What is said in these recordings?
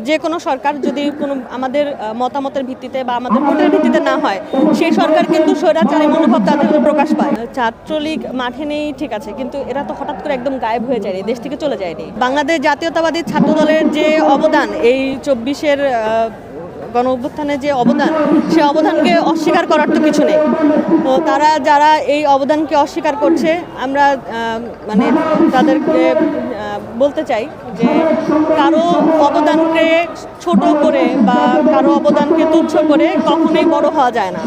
যে কোনো সরকার যদি কোনো আমাদের মতামতের ভিত্তিতে বা আমাদের ভোটের ভিত্তিতে না হয়, সেই সরকার কিন্তু স্বৈরাচারী মনোভাব তাদের প্রকাশ পায়। ছাত্রলীগ মাঠে নেই ঠিক আছে, কিন্তু এরা তো হঠাৎ করে একদম গায়েব হয়ে যায়নি, দেশ থেকে চলে যায়নি। বাংলাদেশ জাতীয়তাবাদী ছাত্র দলের যে অবদান, এই 24-এর গণ অভ্যুত্থানের যে অবদান, সে অবদানকে অস্বীকার করার তো কিছু নেই। তো তারা যারা এই অবদানকে অস্বীকার করছে, আমরা মানে তাদেরকে বলতে চাই যে কারো অবদানকে ছোট করে বা কারো অবদানকে তুচ্ছ করে কখনোই বড় হওয়া যায় না।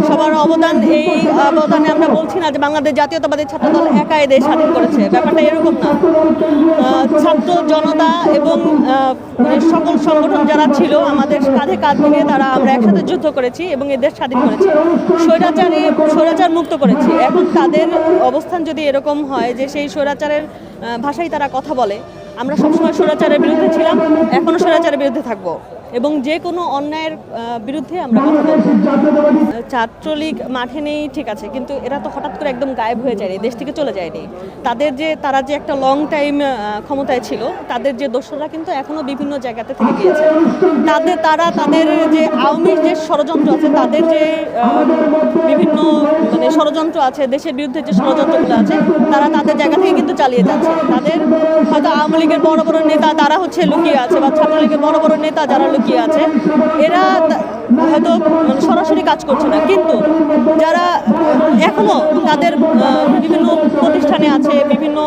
সবার অবদান, এই অবদানে আমরা বলছি না যে বাংলাদেশ জাতীয়তাবাদী ছাত্র দল একাই দেশ স্বাধীন করেছে, ব্যাপারটা এরকম না। ছাত্র জনতা এবং সকল সংগঠন যারা ছিল, আমাদের কাঁধে কাঁধ মিলিয়ে আমরা একসাথে যুদ্ধ করেছি এবং এই দেশ স্বাধীন করেছি, স্বৈরাচার মুক্ত করেছি। এখন তাদের অবস্থান যদি এরকম হয় যে সেই স্বৈরাচারের ভাষায় তারা কথা বলে, আমরা সবসময় স্বৈরাচারের বিরুদ্ধে ছিলাম, এখনও স্বৈরাচারের বিরুদ্ধে থাকবো এবং যে কোনো অন্যায়ের বিরুদ্ধে আমরা কথা বলবো। ছাত্রলীগ মাঠে নেই ঠিক আছে, কিন্তু এরা তো হঠাৎ করে একদম গায়েব হয়ে যায়নি, দেশ থেকে চলে যায়নি। তারা যে একটা লং টাইম ক্ষমতায় ছিল, তাদের যে দোসররা কিন্তু এখনও বিভিন্ন জায়গাতে থেকে গিয়েছে। তাদের যে আওয়ামী যে ষড়যন্ত্র আছে, তাদের যে বিভিন্ন ষড়যন্ত্র আছে, দেশের বিরুদ্ধে যে ষড়যন্ত্রগুলো আছে, তারা তাদের জায়গা থেকে কিন্তু চালিয়ে যাচ্ছে। তাদের হয়তো আওয়ামী লীগের বড় বড় নেতা তারা লুকিয়ে আছে, বা ছাত্রলীগের বড় বড় নেতা যারা লুকিয়ে আছে, এরা হয়তো সরাসরি কাজ করছে না, কিন্তু যারা এখনো তাদের বিভিন্ন প্রতিষ্ঠানে আছে, বিভিন্ন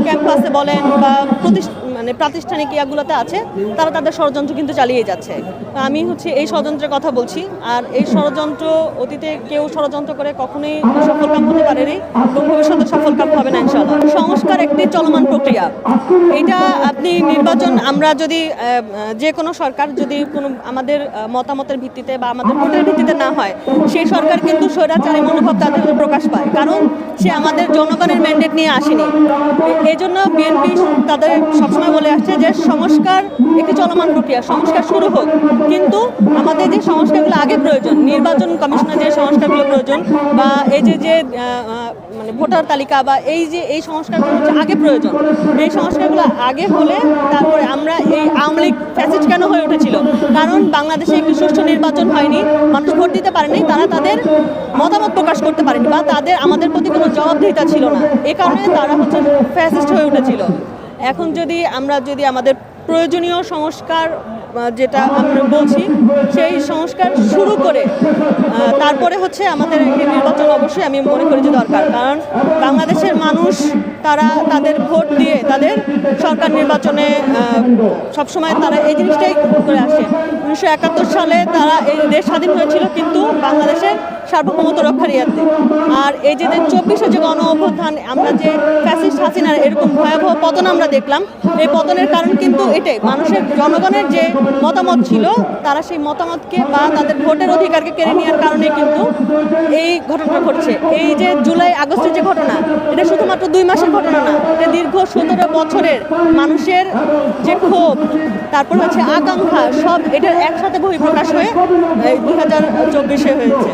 ক্যাম্পাসে বলেন বা প্রাতিষ্ঠানিক ইয়াগুলোতে আছে, তারা তাদের ষড়যন্ত্র কিন্তু চালিয়ে যাচ্ছে। আমি এই ষড়যন্ত্রের কথা বলছি। আর এই ষড়যন্ত্র অতীতে কেউ ষড়যন্ত্র করে কখনোই সফলকাম হতে পারেনি এবং ভবিষ্যতে সফলকাম হবে না ইনশাআল্লাহ। সংস্কার একটি চলমান প্রক্রিয়া। এটা আপনি নির্বাচন, আমরা যদি যে কোনো সরকার যদি কোনো আমাদের মতামতের ভিত্তিতে বা আমাদের ভোটের ভিত্তিতে না হয়, সেই সরকার কিন্তু স্বৈরাচারী মনোভাব তাদের প্রকাশ পায়, কারণ সে আমাদের জনগণের ম্যান্ডেট নিয়ে আসেনি। এই জন্য বিএনপি তাদের সবসময় বলে আসছে যে সংস্কার একটি চলমান প্রক্রিয়া, সংস্কার শুরু হোক, কিন্তু আমাদের যে সংস্কারগুলো আগে প্রয়োজন, নির্বাচন কমিশনের যে সংস্কারগুলো প্রয়োজন, বা এই যে ভোটার তালিকা বা এই সংস্কারগুলো আগে প্রয়োজন। এই সংস্কারগুলো আগে হলে তারপরে আমরা এই আওয়ামী লীগ ফ্যাসিস্ট কেন হয়ে উঠেছিল, কারণ বাংলাদেশে একটি সুষ্ঠু নির্বাচন হয়নি, মানুষ ভোট দিতে পারেনি, তারা তাদের মতামত প্রকাশ করতে পারেনি, বা আমাদের প্রতি কোনো জবাবদিহিতা ছিল না। এই কারণে তারা ফ্যাসিস্ট হয়ে উঠেছিল। এখন আমরা আমাদের প্রয়োজনীয় সংস্কার যেটা আমরা বলছি, সেই সংস্কার শুরু করে তারপরে আমাদের একটি নির্বাচন অবশ্যই আমি মনে করি যে দরকার, কারণ বাংলাদেশের মানুষ তারা তাদের ভোট দিয়ে তাদের সরকার নির্বাচনে সবসময় তারা এই জিনিসটাই করে আসে। 1971 সালে তারা এই দেশ স্বাধীন হয়েছিল কিন্তু বাংলাদেশের সার্বভৌমত্ব রক্ষার ইয়াতে। আর এই যে 24-এর যে গণ অভ্যুত্থান, আমরা যে ফ্যাসিস্ট হাসিনার এরকম ভয়াবহ পতন আমরা দেখলাম, এই পতনের কারণ কিন্তু এটাই, জনগণের যে মতামত ছিল, তারা সেই মতামতকে বা তাদের ভোটের অধিকারকে কেড়ে নেওয়ার কারণে কিন্তু এই ঘটনাটা ঘটছে। এই যে জুলাই আগস্টের যে ঘটনা, এটা শুধুমাত্র 2 মাসের ঘটনা না, এটা দীর্ঘ 17 বছরের মানুষের যে ক্ষোভ, তারপর আকাঙ্ক্ষা, সব এটার একসাথে বহিঃপ্রকাশ হয়ে 2024-এ হয়েছে।